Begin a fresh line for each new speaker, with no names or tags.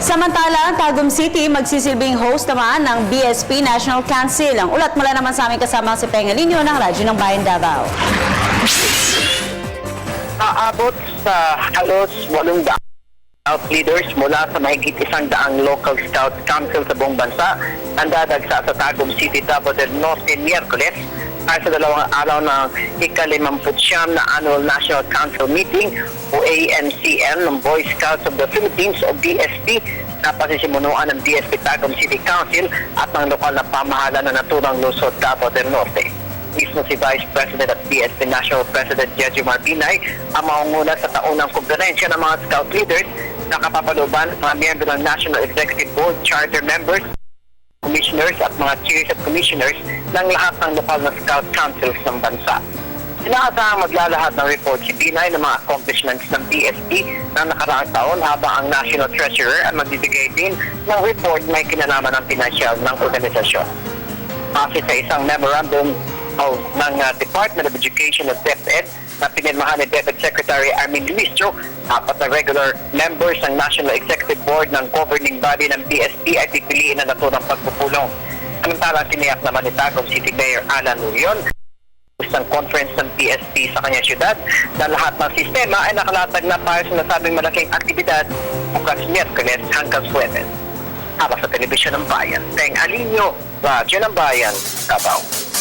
Samantala, Tagum City magsisilbing host naman ng BSP National Council. Ang ulat mula naman sa aming kasama si Pengalinyo ng Radyo ng Bayan Davao.
Aabot sa halos 800 Scout leaders mula sa mahigit 100 local Scout Council sa buong bansa ang dadagsa sa Tagum City, Davao del Norte, Miyerkules para sa 2 araw ng ika-59 na Annual National Council Meeting o ANCM ng Boy Scouts of the Philippines o BSP na pasisimunuan ng BSP Tagum City Council at ng lokal na pamahalaan na naturang lungsod Davao del Norte. Mismo si Vice President at BSP National President Jejomar Binay ang maunguna sa taunang kumperensya ng mga Scout leaders na kapapaluban ng mga miyembro ng National Executive Board, Charter Members, Commissioners at mga Chairs at Commissioners ng lahat ng lokal na Scout Councils ng bansa. Inaasahang maglalahat ng report si Binay ng mga accomplishments ng BSP na nakaraang taon habang ang National Treasurer ang magbibigay din ng report may kinalaman ng pinansyal ng organisasyon. Base sa isang memorandum ng Department of Education at DepEd na pinirmahan ni DepEd Secretary Armin Luistro, 4 na regular members ng National Executive Board ng governing body ng BSP ay pipiliin na naturang pagpupulong. Samantalang tiniyak naman ni Tagum City Mayor Alan Urion isang conference ng BSP sa kanyang syudad na lahat ng sistema ay nakalatag na para sa nasabing malaking aktibidad bukas Miyerkules hanggang Huwebes. Para sa Telebisyon ng Bayan, Teng Alinyo, Radyo ng Bayan, Davao.